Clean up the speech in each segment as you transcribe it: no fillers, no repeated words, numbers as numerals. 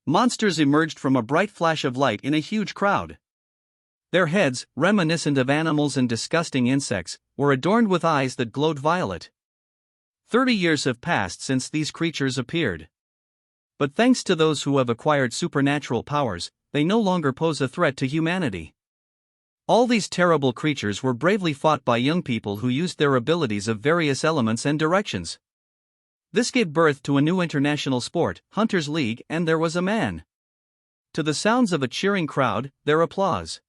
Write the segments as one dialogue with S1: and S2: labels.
S1: monsters emerged from a bright flash of light in a huge crowd. Their heads, reminiscent of animals and disgusting insects, were adorned with eyes that glowed violet. 30 years have passed since these creatures appeared. But thanks to those who have acquired supernatural powers, they no longer pose a threat to humanity. All these terrible creatures were bravely fought by young people who used their abilities of various elements and directions. This gave birth to a new international sport, Hunters League, and there was a man. To the sounds of a cheering crowd, their applause.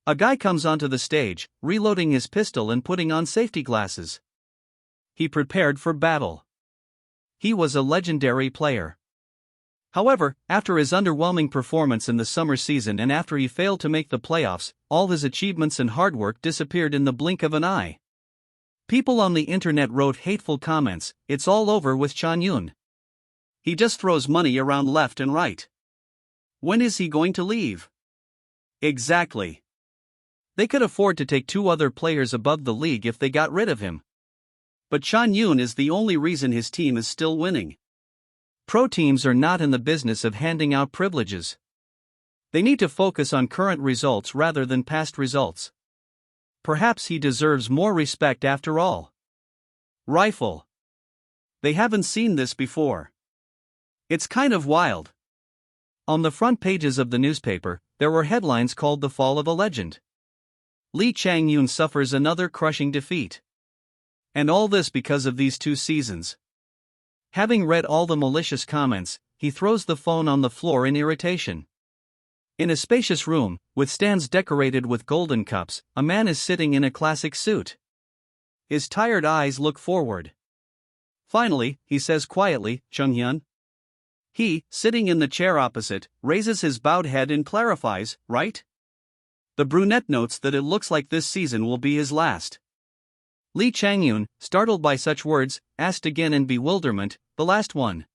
S1: A guy comes onto the stage, reloading his pistol and putting on safety glasses. He prepared for battle. He was a legendary player. However, after his underwhelming performance in the summer season and after he failed to make the playoffs, all his achievements and hard work disappeared in the blink of an eye. People on the internet wrote hateful comments, "It's all over with Chanyun. He just throws money around left and right. When is he going to leave?" Exactly. They could afford to take 2 other players above the league if they got rid of him. But Chanyun is the only reason his team is still winning. Pro teams are not in the business of handing out privileges. They need to focus on current results rather than past results. Perhaps he deserves more respect after all. Rifle. They haven't seen this before. It's kind of wild. On the front pages of the newspaper, there were headlines called "The Fall of a Legend." Lee Chang-yoon suffers another crushing defeat. And all this because of these 2 seasons. Having read all the malicious comments, he throws the phone on the floor in irritation. In a spacious room, with stands decorated with golden cups, a man is sitting in a classic suit. His tired eyes look forward. Finally, he says quietly, "Chung-hyun." He, sitting in the chair opposite, raises his bowed head and clarifies, "Right?" The brunette notes that it looks like this season will be his last. Lee Chang-yoon, startled by such words, asked again in bewilderment, "The last one?"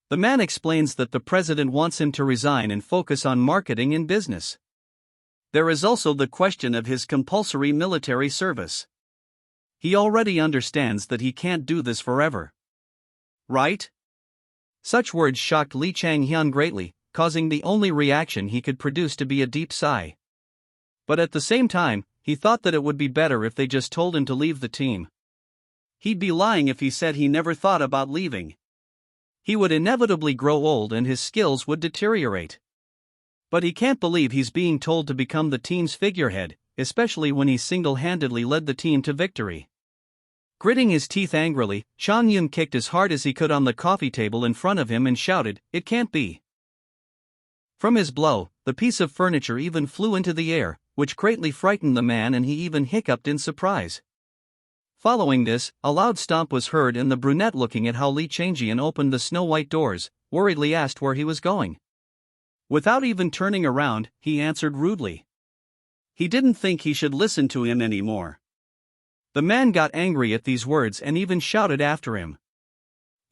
S1: The man explains that the president wants him to resign and focus on marketing and business. There is also the question of his compulsory military service. He already understands that he can't do this forever. Right? Such words shocked Lee Chang-hyun greatly, causing the only reaction he could produce to be a deep sigh. But at the same time, he thought that it would be better if they just told him to leave the team. He'd be lying if he said he never thought about leaving. He would inevitably grow old and his skills would deteriorate. But he can't believe he's being told to become the team's figurehead, especially when he single-handedly led the team to victory. Gritting his teeth angrily, Chang-yoon kicked as hard as he could on the coffee table in front of him and shouted, "It can't be." From his blow, the piece of furniture even flew into the air, which greatly frightened the man and he even hiccuped in surprise. Following this, a loud stomp was heard and the brunette, looking at how Lee Chang-jian opened the snow-white doors, worriedly asked where he was going. Without even turning around, he answered rudely. He didn't think he should listen to him anymore. The man got angry at these words and even shouted after him,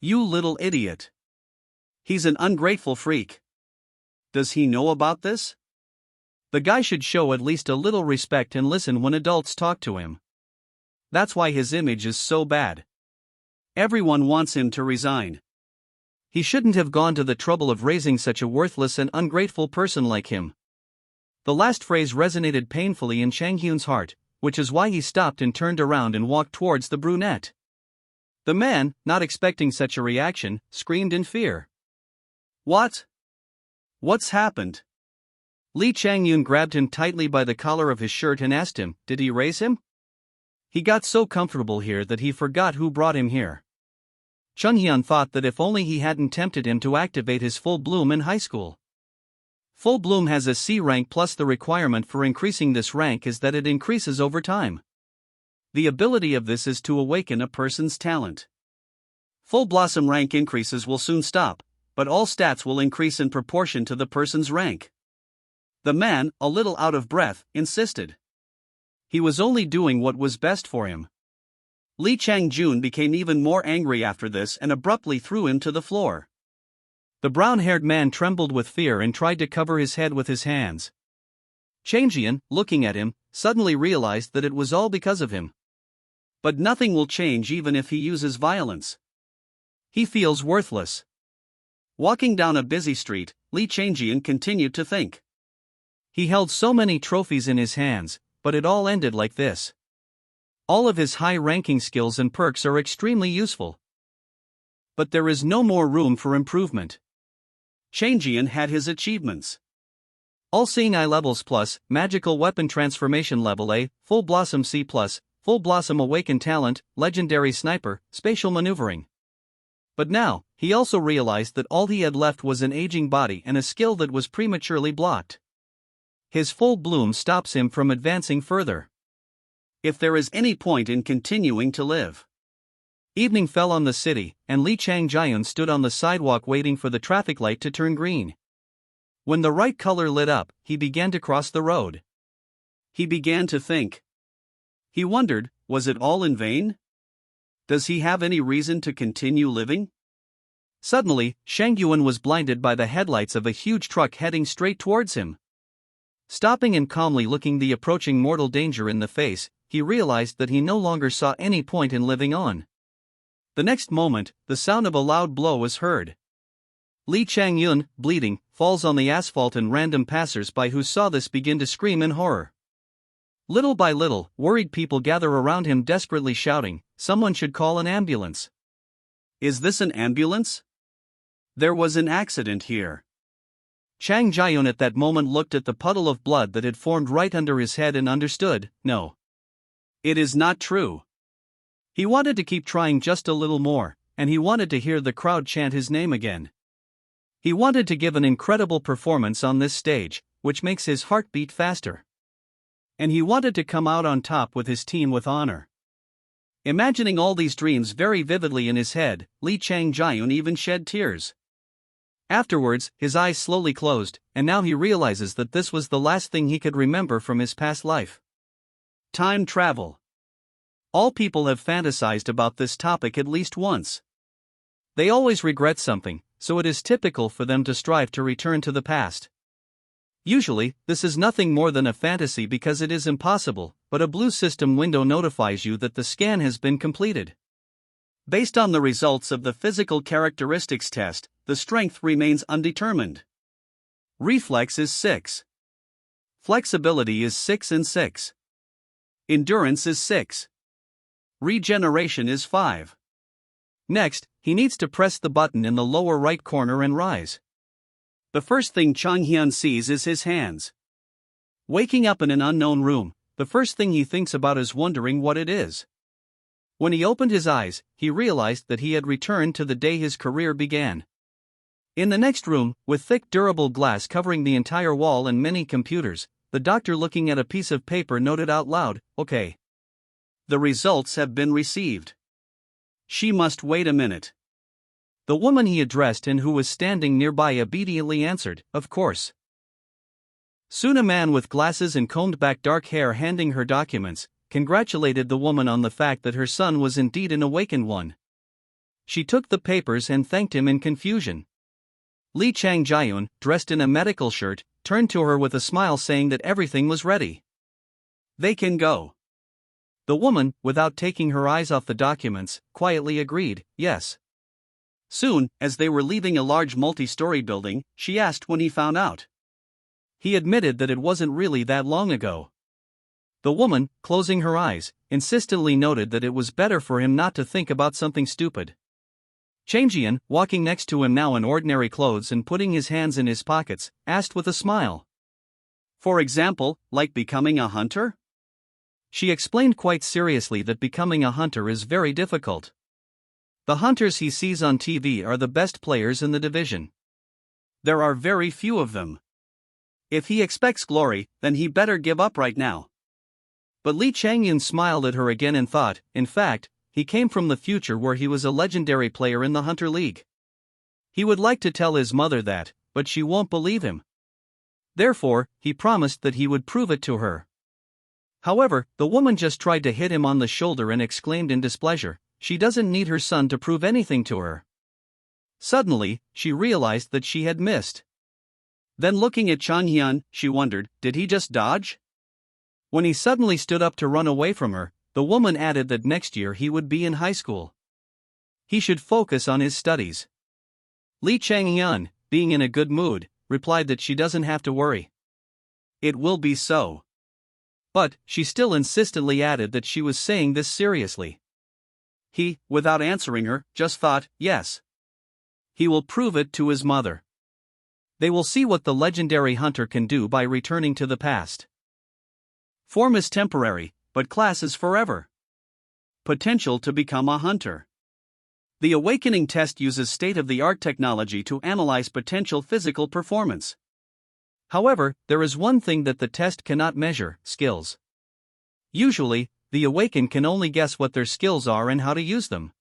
S1: "You little idiot. He's an ungrateful freak. Does he know about this? The guy should show at least a little respect and listen when adults talk to him. That's why his image is so bad. Everyone wants him to resign. He shouldn't have gone to the trouble of raising such a worthless and ungrateful person like him." The last phrase resonated painfully in Chang-hyun's heart, which is why he stopped and turned around and walked towards the brunette. The man, not expecting such a reaction, screamed in fear. "What? What's happened?" Lee Chang-yoon grabbed him tightly by the collar of his shirt and asked him, "Did he raise him?" He got so comfortable here that he forgot who brought him here. Chung-hyun thought that if only he hadn't tempted him to activate his full bloom in high school. Full bloom has a C rank, plus the requirement for increasing this rank is that it increases over time. The ability of this is to awaken a person's talent. Full blossom rank increases will soon stop, but all stats will increase in proportion to the person's rank. The man, a little out of breath, insisted. He was only doing what was best for him. Lee Chang-jun became even more angry after this and abruptly threw him to the floor. The brown-haired man trembled with fear and tried to cover his head with his hands. Chang-jian, looking at him, suddenly realized that it was all because of him. But nothing will change even if he uses violence. He feels worthless. Walking down a busy street, Li Changjian continued to think. He held so many trophies in his hands, but it all ended like this. All of his high-ranking skills and perks are extremely useful. But there is no more room for improvement. Changjian had his achievements. All-Seeing Eye levels plus, Magical Weapon Transformation level A, Full Blossom C plus, Full Blossom Awakened Talent, Legendary Sniper, Spatial Maneuvering. But now, he also realized that all he had left was an aging body and a skill that was prematurely blocked. His full bloom stops him from advancing further. If there is any point in continuing to live. Evening fell on the city, and Li Changjian stood on the sidewalk waiting for the traffic light to turn green. When the right color lit up, he began to cross the road. He began to think. He wondered, was it all in vain? Does he have any reason to continue living? Suddenly, Shang Yuan was blinded by the headlights of a huge truck heading straight towards him. Stopping and calmly looking the approaching mortal danger in the face, he realized that he no longer saw any point in living on. The next moment, the sound of a loud blow was heard. Li Changyun, bleeding, falls on the asphalt and random passers-by who saw this begin to scream in horror. Little by little, worried people gather around him desperately shouting, "Someone should call an ambulance." Is this an ambulance? There was an accident here. Chang Jiayun at that moment looked at the puddle of blood that had formed right under his head and understood, no. It is not true. He wanted to keep trying just a little more, and he wanted to hear the crowd chant his name again. He wanted to give an incredible performance on this stage, which makes his heart beat faster. And he wanted to come out on top with his team with honor. Imagining all these dreams very vividly in his head, Li Changjian even shed tears. Afterwards, his eyes slowly closed, and now he realizes that this was the last thing he could remember from his past life. Time travel. All people have fantasized about this topic at least once. They always regret something, so it is typical for them to strive to return to the past. Usually, this is nothing more than a fantasy because it is impossible, but a blue system window notifies you that the scan has been completed. Based on the results of the physical characteristics test, the strength remains undetermined. Reflex is 6. Flexibility is 6 and 6. Endurance is 6. Regeneration is 5. Next, he needs to press the button in the lower right corner and rise. The first thing Chang Hyun sees is his hands. Waking up in an unknown room, the first thing he thinks about is wondering what it is. When he opened his eyes, he realized that he had returned to the day his career began. In the next room, with thick durable glass covering the entire wall and many computers, the doctor looking at a piece of paper noted out loud, "Okay. The results have been received. She must wait a minute." The woman he addressed and who was standing nearby obediently answered, "Of course." Soon a man with glasses and combed-back dark hair handing her documents, congratulated the woman on the fact that her son was indeed an awakened one. She took the papers and thanked him in confusion. Li Changjian, dressed in a medical shirt, turned to her with a smile saying that everything was ready. They can go. The woman, without taking her eyes off the documents, quietly agreed, yes. Soon, as they were leaving a large multi-story building, she asked when he found out. He admitted that it wasn't really that long ago. The woman, closing her eyes, insistently noted that it was better for him not to think about something stupid. Changjian, walking next to him now in ordinary clothes and putting his hands in his pockets, asked with a smile. For example, like becoming a hunter? She explained quite seriously that becoming a hunter is very difficult. The hunters he sees on TV are the best players in the division. There are very few of them. If he expects glory, then he better give up right now. But Li Changyun smiled at her again and thought, in fact, he came from the future where he was a legendary player in the Hunter League. He would like to tell his mother that, but she won't believe him. Therefore, he promised that he would prove it to her. However, the woman just tried to hit him on the shoulder and exclaimed in displeasure, she doesn't need her son to prove anything to her. Suddenly, she realized that she had missed. Then looking at Chang Hyun, she wondered, did he just dodge? When he suddenly stood up to run away from her, the woman added that next year he would be in high school. He should focus on his studies. Li Changyun, being in a good mood, replied that she doesn't have to worry. It will be so. But, she still insistently added that she was saying this seriously. He, without answering her, just thought, yes. He will prove it to his mother. They will see what the legendary hunter can do by returning to the past. Form is temporary, but class is forever. Potential to become a hunter. The awakening test uses state-of-the-art technology to analyze potential physical performance. However, there is one thing that the test cannot measure: skills. Usually, the awakened can only guess what their skills are and how to use them.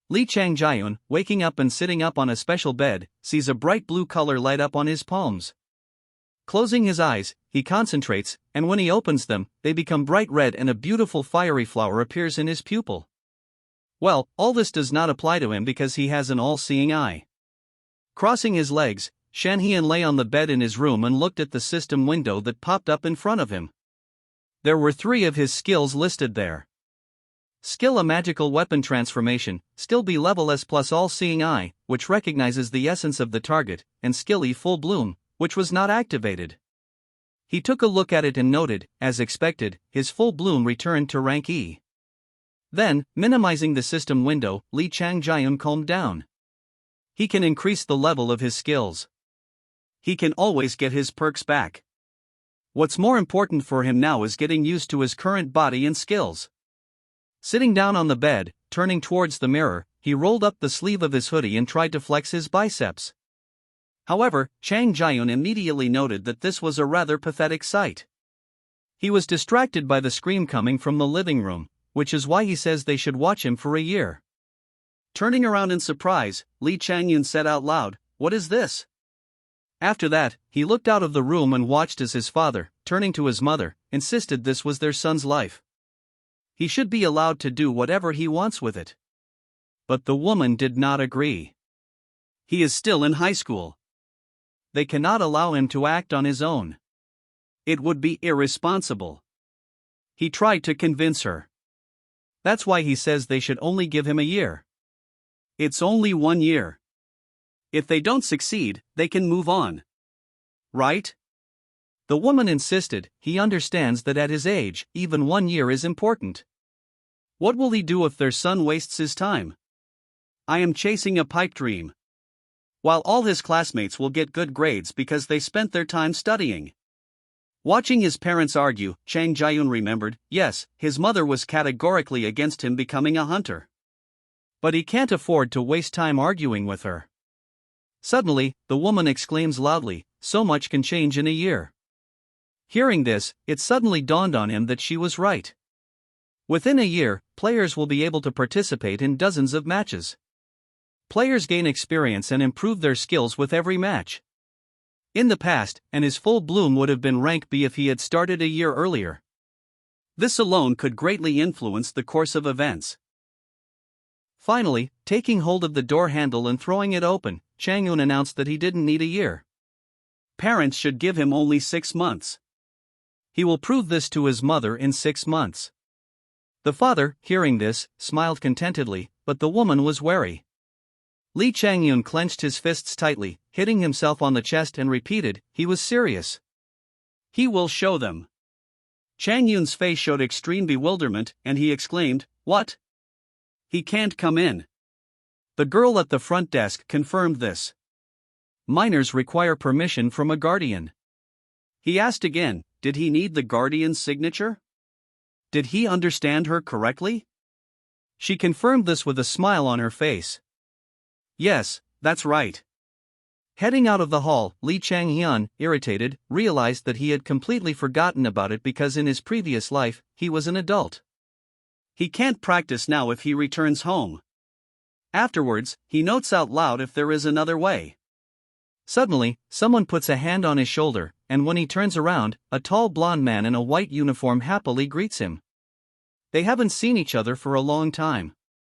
S1: Li Changjayun, waking up and sitting up on a special bed, sees a bright blue color light up on his palms. Closing his eyes, he concentrates, and when he opens them, they become bright red and a beautiful fiery flower appears in his pupil. Well, all this does not apply to him because he has an all-seeing eye. Crossing his legs, Shan Hian lay on the bed in his room and looked at the system window that popped up in front of him. There were 3 of his skills listed there. Skill A magical weapon transformation, Skill B level S plus all-seeing eye, which recognizes the essence of the target, and Skill E full bloom, which was not activated. He took a look at it and noted, as expected, his full bloom returned to rank E. Then, minimizing the system window, Li Changjayun calmed down. He can increase the level of his skills. He can always get his perks back. What's more important for him now is getting used to his current body and skills. Sitting down on the bed, turning towards the mirror, he rolled up the sleeve of his hoodie and tried to flex his biceps. However, Chang Jiayun immediately noted that this was a rather pathetic sight. He was distracted by the scream coming from the living room, which is why he says they should watch him for a year. Turning around in surprise, Li Changyun said out loud, "What is this?" After that, he looked out of the room and watched as his father, turning to his mother, insisted this was their son's life. He should be allowed to do whatever he wants with it. But the woman did not agree. He is still in high school. They cannot allow him to act on his own. It would be irresponsible. He tried to convince her. That's why he says they should only give him a year. It's only 1 year. If they don't succeed, they can move on. Right? The woman insisted. He understands that at his age, even 1 year is important. What will he do if their son wastes his time? I am chasing a pipe dream. While all his classmates will get good grades because they spent their time studying. Watching his parents argue, Chang Jiayun remembered, yes, his mother was categorically against him becoming a hunter. But he can't afford to waste time arguing with her. Suddenly, the woman exclaims loudly, "So much can change in a year." Hearing this, it suddenly dawned on him that she was right. Within a year, players will be able to participate in dozens of matches. Players gain experience and improve their skills with every match. In the past, and his full bloom would have been rank B if he had started a year earlier. This alone could greatly influence the course of events. Finally, taking hold of the door handle and throwing it open, Chang Yun announced that he didn't need a year. Parents should give him only 6 months. He will prove this to his mother in 6 months. The father, hearing this, smiled contentedly, but the woman was wary. Li Changyun clenched his fists tightly, hitting himself on the chest and repeated, he was serious. He will show them. Chang Yun's face showed extreme bewilderment, and he exclaimed, "What? He can't come in." The girl at the front desk confirmed this. Minors require permission from a guardian. He asked again, did he need the guardian's signature? Did he understand her correctly? She confirmed this with a smile on her face. Yes, that's right. Heading out of the hall, Li Changhyun, irritated, realized that he had completely forgotten about it because in his previous life, he was an adult. He can't practice now if he returns home. Afterwards, he notes out loud if there is another way. Suddenly, someone puts a hand on his shoulder, and when he turns around, a tall blond man in a white uniform happily greets him. They haven't seen each other for a long time.